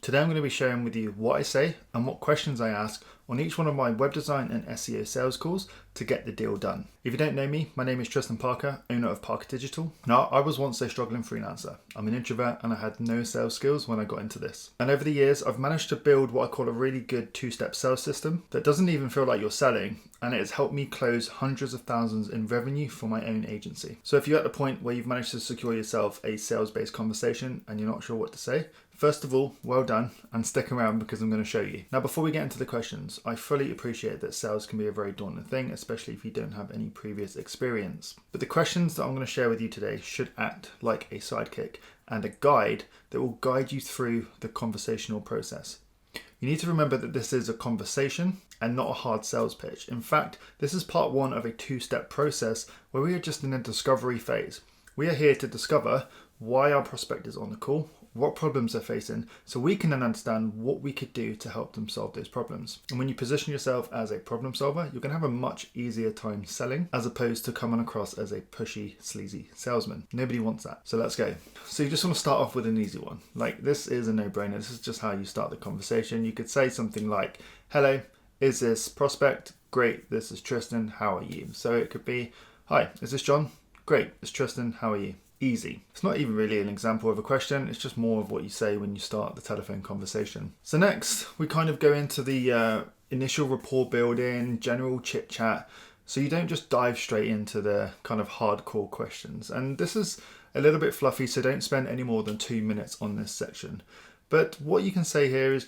Today I'm going to be sharing with you what I say and what questions I ask on each one of my web design and SEO sales calls to get the deal done. If you don't know me, my name is Tristan Parker, owner of Parker Digital. Now, I was once a struggling freelancer. I'm an introvert and I had no sales skills when I got into this. And over the years, I've managed to build what I call a really good two-step sales system that doesn't even feel like you're selling, and it has helped me close hundreds of thousands in revenue for my own agency. So if you're at the point where you've managed to secure yourself a sales-based conversation and you're not sure what to say, first of all, well done, and stick around because I'm going to show you. Now, before we get into the questions, I fully appreciate that sales can be a very daunting thing, especially if you don't have any previous experience. But the questions that I'm going to share with you today should act like a sidekick and a guide that will guide you through the conversational process. You need to remember that this is a conversation and not a hard sales pitch. In fact, this is part one of a two-step process where we are just in a discovery phase. We are here to discover why our prospect is on the call, what problems they're facing, so we can then understand what we could do to help them solve those problems. And when you position yourself as a problem solver, you're going to have a much easier time selling as opposed to coming across as a pushy, sleazy salesman. Nobody wants that. So let's go. So you just want to start off with an easy one. Like, this is a no-brainer. This is just how you start the conversation. You could say something like, "Hello, is this prospect? Great, this is Tristan. How are you?" So it could be, "Hi, is this John? Great, it's Tristan. How are you?" Easy. It's not even really an example of a question, it's just more of what you say when you start the telephone conversation. So next, we kind of go into the initial rapport building, general chit chat, so you don't just dive straight into the kind of hardcore questions. And this is a little bit fluffy, so don't spend any more than 2 minutes on this section. But what you can say here is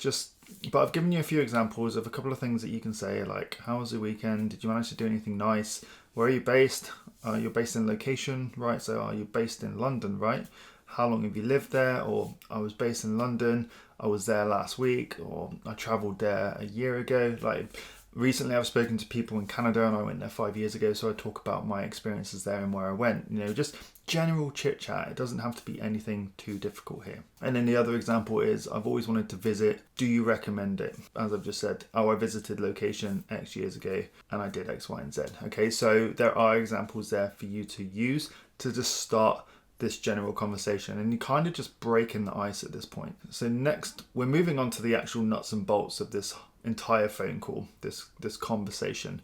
but I've given you a few examples of a couple of things that you can say, like, how was the weekend? Did you manage to do anything nice? Where are you based? You're based in location, right? So are you based in London, right? How long have you lived there? Or I was based in London, I was there last week, or I traveled there a year ago. Like, recently I've spoken to people in Canada and I went there 5 years ago, so I talk about my experiences there and where I went. You know, just general chit chat. It doesn't have to be anything too difficult here. And then the other example is, I've always wanted to visit. Do you recommend it? As I've just said, I visited location X years ago and I did X, Y, and Z. Okay, so there are examples there for you to use to just start this general conversation, and you kind of just breaking the ice at this point. So next, we're moving on to the actual nuts and bolts of this entire phone call, this conversation.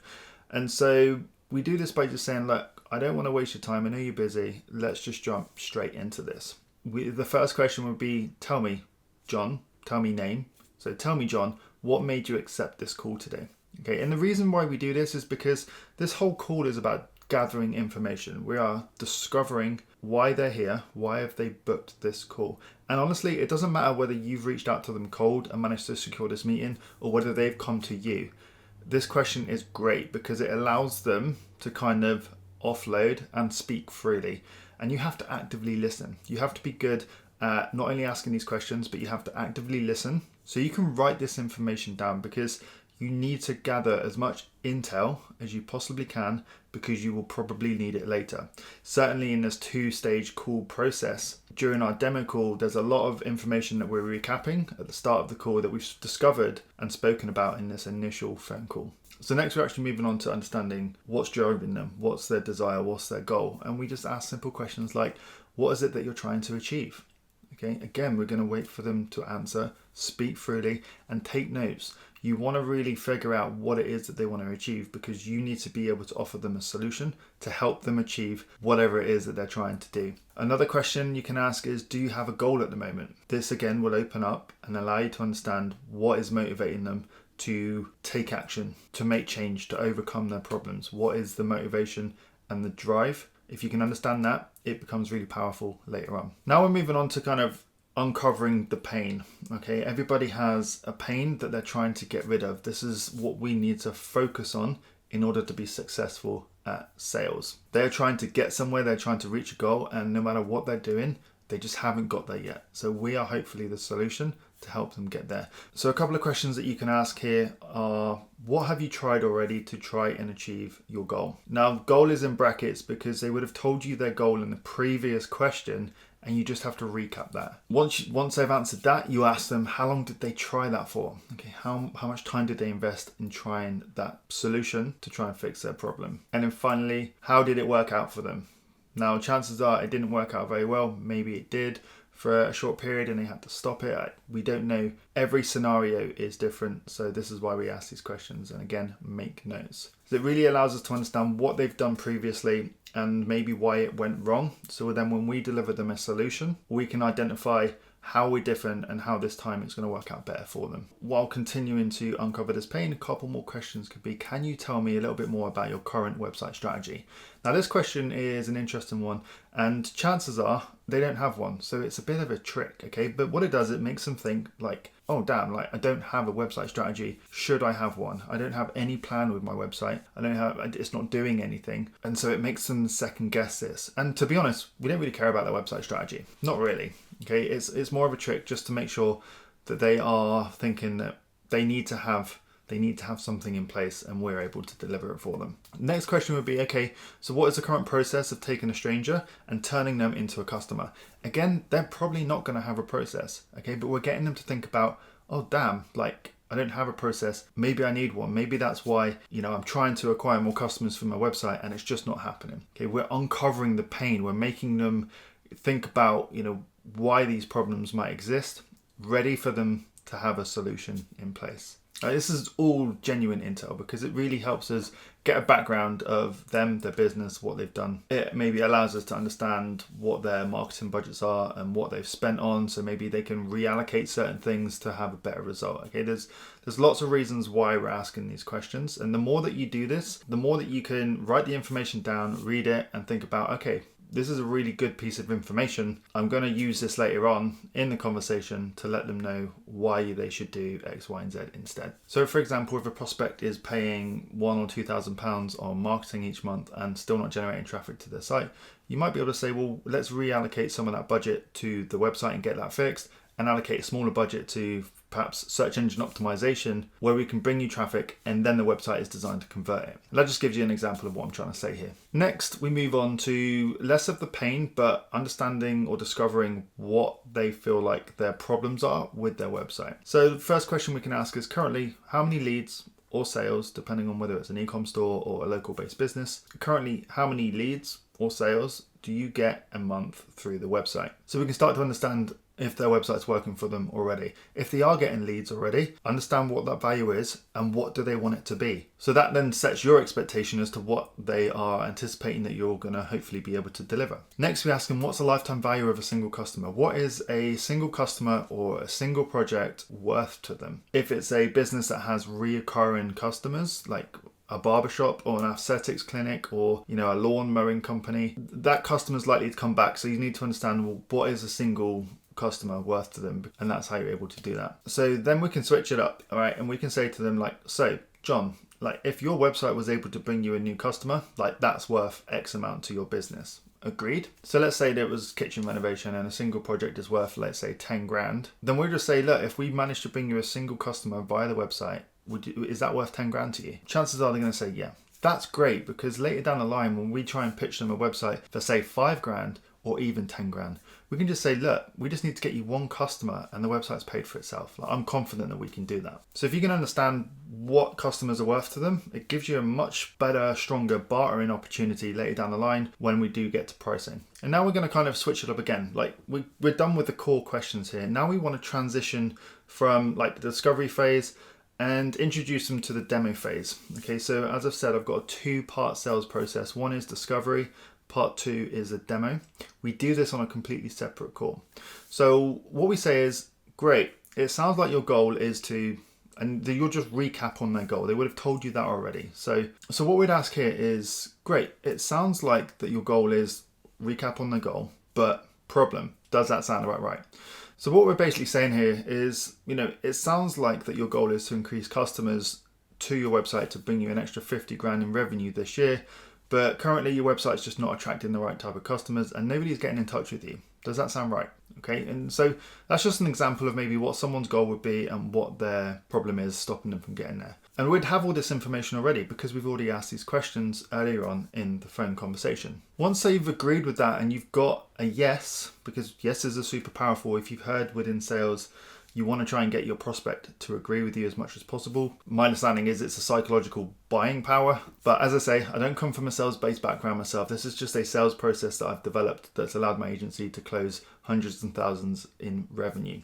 And so we do this by just saying, look, I don't want to waste your time. I know you're busy. Let's just jump straight into this. The first question would be, tell me, John, tell me name. So tell me, John, what made you accept this call today? Okay, and the reason why we do this is because this whole call is about gathering information. We are discovering why they're here, why have they booked this call. And honestly, it doesn't matter whether you've reached out to them cold and managed to secure this meeting or whether they've come to you. This question is great because it allows them to kind of offload and speak freely. And you have to actively listen. You have to be good at not only asking these questions, but you have to actively listen. So you can write this information down because you need to gather as much intel as you possibly can because you will probably need it later. Certainly in this two-stage call process, during our demo call, there's a lot of information that we're recapping at the start of the call that we've discovered and spoken about in this initial phone call. So next we're actually moving on to understanding what's driving them, what's their desire, what's their goal. And we just ask simple questions like, what is it that you're trying to achieve? Okay, again, we're going to wait for them to answer, speak freely, and take notes. You want to really figure out what it is that they want to achieve because you need to be able to offer them a solution to help them achieve whatever it is that they're trying to do. Another question you can ask is, do you have a goal at the moment? This again will open up and allow you to understand what is motivating them to take action, to make change, to overcome their problems. What is the motivation and the drive? If you can understand that, it becomes really powerful later on. Now we're moving on to kind of uncovering the pain. Okay, everybody has a pain that they're trying to get rid of. This is what we need to focus on in order to be successful at sales. They're trying to get somewhere, they're trying to reach a goal, and no matter what they're doing, they just haven't got there yet. So we are hopefully the solution to help them get there. So a couple of questions that you can ask here are, what have you tried already to try and achieve your goal? Now, goal is in brackets because they would have told you their goal in the previous question and you just have to recap that. Once they've answered that, you ask them, how long did they try that for? Okay, how much time did they invest in trying that solution to try and fix their problem? And then finally, how did it work out for them? Now, chances are it didn't work out very well. Maybe it did. for a short period and they had to stop it. We don't know. Every scenario is different. So this is why we ask these questions. And again, make notes. So it really allows us to understand what they've done previously and maybe why it went wrong. So then when we deliver them a solution, we can identify how we're different and how this time it's going to work out better for them. While continuing to uncover this pain, a couple more questions could be, can you tell me a little bit more about your current website strategy? Now this question is an interesting one and chances are they don't have one. So it's a bit of a trick, okay? But what it does, it makes them think like, oh damn, like I don't have a website strategy. Should I have one? I don't have any plan with my website. It's not doing anything. And so it makes them second guess this. And to be honest, we don't really care about their website strategy. Not really. Okay, it's more of a trick just to make sure that they are thinking that they need to have something in place and we're able to deliver it for them. Next question would be, okay, so what is the current process of taking a stranger and turning them into a customer? Again, they're probably not going to have a process, okay, but we're getting them to think about, oh damn, like I don't have a process. Maybe I need one. Maybe that's why, I'm trying to acquire more customers for my website and it's just not happening. Okay, we're uncovering the pain. We're making them think about, why these problems might exist, ready for them to have a solution in place. This is all genuine intel because it really helps us get a background of them, their business, what they've done. It maybe allows us to understand what their marketing budgets are and what they've spent on, so maybe they can reallocate certain things to have a better result. Okay, there's lots of reasons why we're asking these questions, and the more that you do this, the more that you can write the information down, read it, and think about, okay, this is a really good piece of information. I'm going to use this later on in the conversation to let them know why they should do X, Y, and Z instead. So for example, if a prospect is paying £1,000 or £2,000 on marketing each month and still not generating traffic to their site, you might be able to say, well, let's reallocate some of that budget to the website and get that fixed, and allocate a smaller budget to perhaps search engine optimization, where we can bring you traffic and then the website is designed to convert it. And that just gives you an example of what I'm trying to say here. Next, we move on to less of the pain, but understanding or discovering what they feel like their problems are with their website. So the first question we can ask is, currently, how many leads or sales, depending on whether it's an e-com store or a local based business, currently how many leads or sales do you get a month through the website? So we can start to understand if their website's working for them already. If they are getting leads already, understand what that value is and what do they want it to be. So that then sets your expectation as to what they are anticipating that you're going to hopefully be able to deliver. Next, we ask them, what's the lifetime value of a single customer? What is a single customer or a single project worth to them? If it's a business that has reoccurring customers, like a barbershop or an aesthetics clinic or a lawn mowing company, that customer's likely to come back. So you need to understand, well, what is a single customer worth to them, and that's how you're able to do that. So then we can switch it up, all right, and we can say to them, like, so John, like if your website was able to bring you a new customer, like that's worth X amount to your business. Agreed? So let's say there was kitchen renovation and a single project is worth, let's say, 10 grand. Then we'll just say, look, if we managed to bring you a single customer via the website, is that worth 10 grand to you? Chances are they're going to say yeah. That's great, because later down the line, when we try and pitch them a website for say 5 grand or even 10 grand, we can just say, look, we just need to get you one customer and the website's paid for itself. Like, I'm confident that we can do that. So if you can understand what customers are worth to them, it gives you a much better, stronger bartering opportunity later down the line when we do get to pricing. And now we're going to kind of switch it up again. Like we're done with the core questions here. Now we want to transition from like the discovery phase and introduce them to the demo phase. Okay, so as I've said, I've got a 2-part sales process. One is discovery. Part 2 is a demo. We do this on a completely separate call. So what we say is, great, it sounds like your goal is to, and you'll just recap on their goal. They would have told you that already. So what we'd ask here is, great, it sounds like that your goal is recap on the goal, but problem, does that sound about right? So what we're basically saying here is, it sounds like that your goal is to increase customers to your website to bring you an extra 50 grand in revenue this year. But currently your website's just not attracting the right type of customers and nobody's getting in touch with you. Does that sound right? Okay, and so that's just an example of maybe what someone's goal would be and what their problem is stopping them from getting there. And we'd have all this information already because we've already asked these questions earlier on in the phone conversation. Once they've agreed with that and you've got a yes, because yeses are super powerful. If you've heard within sales, You want to try and get your prospect to agree with you as much as possible. My understanding is it's a psychological buying power. But as I say, I don't come from a sales-based background myself. This is just a sales process that I've developed that's allowed my agency to close hundreds and thousands in revenue.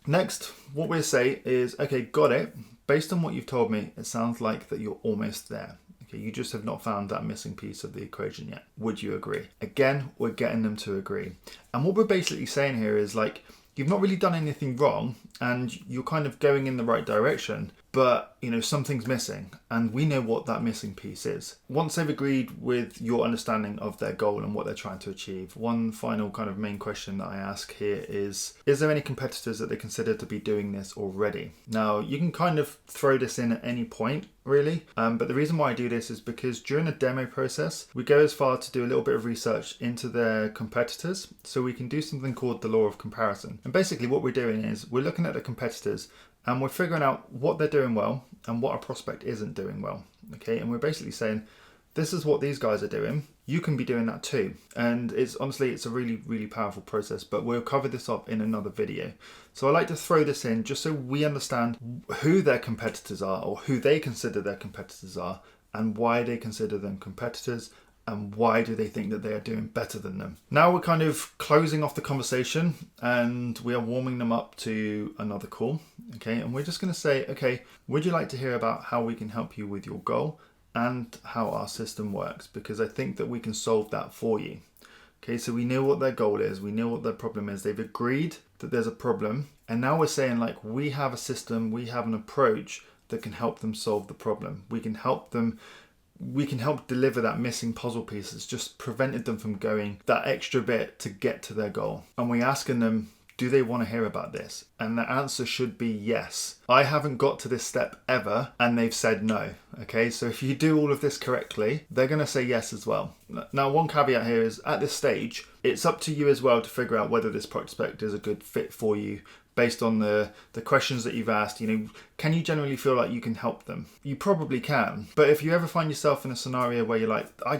Next, what we'll say is, okay, got it. Based on what you've told me, it sounds like that you're almost there. Okay, you just have not found that missing piece of the equation yet. Would you agree? Again, we're getting them to agree. And what we're basically saying here is like, you've not really done anything wrong and you're kind of going in the right direction, but something's missing and we know what that missing piece is. Once they've agreed with your understanding of their goal and what they're trying to achieve, one final kind of main question that I ask here is there any competitors that they consider to be doing this already? Now, you can kind of throw this in at any point, really, but the reason why I do this is because during the demo process, we go as far to do a little bit of research into their competitors, so we can do something called the law of comparison. And basically what we're doing is we're looking at the competitors and we're figuring out what they're doing well and what our prospect isn't doing well. Okay, and we're basically saying, this is what these guys are doing. You can be doing that too. And it's a really, really powerful process, but we'll cover this up in another video. So I like to throw this in just so we understand who their competitors are or who they consider their competitors are and why they consider them competitors and why do they think that they are doing better than them. Now we're kind of closing off the conversation and we are warming them up to another call. Okay, and we're just going to say, okay, would you like to hear about how we can help you with your goal and how our system works? Because I think that we can solve that for you. Okay, so we know what their goal is, we know what their problem is, they've agreed that there's a problem, and now we're saying like, we have a system, we have an approach that can help them solve the problem. We can help deliver that missing puzzle piece that's just prevented them from going that extra bit to get to their goal. And we're asking them, do they want to hear about this? And the answer should be yes. I haven't got to this step ever and they've said no. Okay, so if you do all of this correctly, they're going to say yes as well. Now, one caveat here is at this stage, it's up to you as well to figure out whether this prospect is a good fit for you based on the questions that you've asked. Can you generally feel like you can help them? You probably can. But if you ever find yourself in a scenario where you're like, I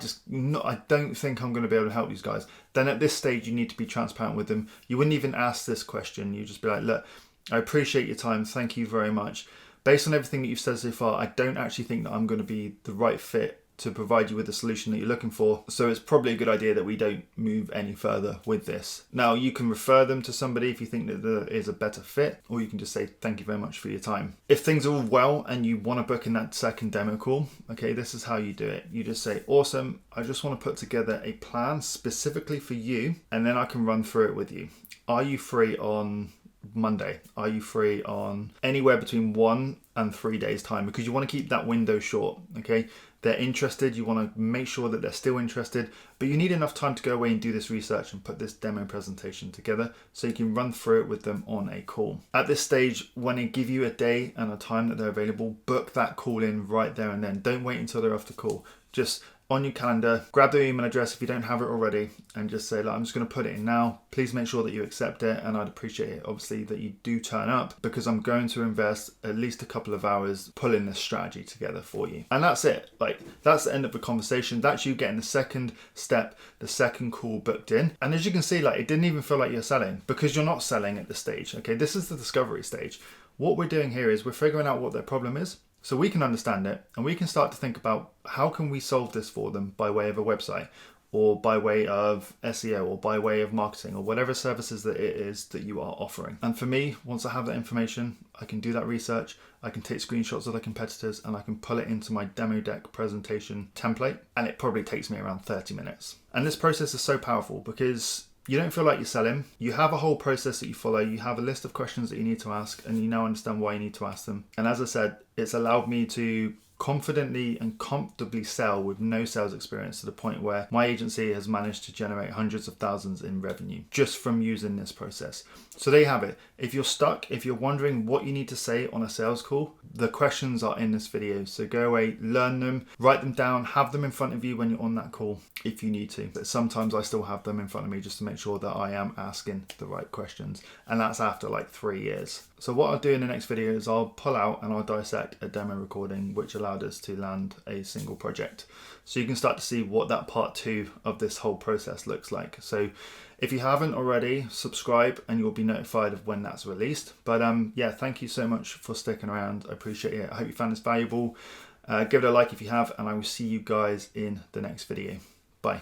don't think I'm going to be able to help these guys, then at this stage, you need to be transparent with them. You wouldn't even ask this question. You just be like, look, I appreciate your time. Thank you very much. Based on everything that you've said so far, I don't actually think that I'm going to be the right fit to provide you with the solution that you're looking for. So it's probably a good idea that we don't move any further with this. Now, you can refer them to somebody if you think that there is a better fit, or you can just say, thank you very much for your time. If things are all well and you want to book in that second demo call, okay, this is how you do it. You just say, awesome, I just want to put together a plan specifically for you, and then I can run through it with you. Are you free on Monday? Are you free on anywhere between 1 and 3 days time? Because you want to keep that window short, okay? They're interested, you want to make sure that they're still interested, but you need enough time to go away and do this research and put this demo presentation together so you can run through it with them on a call. At this stage, when they give you a day and a time that they're available, book that call in right there and then. Don't wait until they're off the call. Just on your calendar, grab their email address if you don't have it already and just say, I'm just going to put it in now. Please make sure that you accept it, and I'd appreciate it obviously that you do turn up, because I'm going to invest at least a couple of hours pulling this strategy together for you. And that's it. That's the end of the conversation. That's you getting the second step, the second call booked in. And as you can see, it didn't even feel like you're selling, because you're not selling at this stage. Okay, this is the discovery stage. What we're doing here is we're figuring out what their problem is, so we can understand it, and we can start to think about how can we solve this for them by way of a website, or by way of SEO, or by way of marketing, or whatever services that it is that you are offering. And for me, once I have that information, I can do that research, I can take screenshots of the competitors, and I can pull it into my demo deck presentation template, and it probably takes me around 30 minutes. And this process is so powerful because you don't feel like you're selling. You have a whole process that you follow. You have a list of questions that you need to ask, and you now understand why you need to ask them. And as I said, it's allowed me to confidently and comfortably sell with no sales experience, to the point where my agency has managed to generate hundreds of thousands in revenue just from using this process. So there you have it. If you're stuck, if you're wondering what you need to say on a sales call, the questions are in this video. So go away, learn them, write them down, have them in front of you when you're on that call if you need to. But sometimes I still have them in front of me just to make sure that I am asking the right questions. And that's after 3 years. So what I'll do in the next video is I'll pull out and I'll dissect a demo recording which allows allowed us to land a single project. So you can start to see what that part 2 of this whole process looks like. So if you haven't already, subscribe and you'll be notified of when that's released. But yeah, thank you so much for sticking around. I appreciate it. I hope you found this valuable. Give it a like if you have, and I will see you guys in the next video. Bye.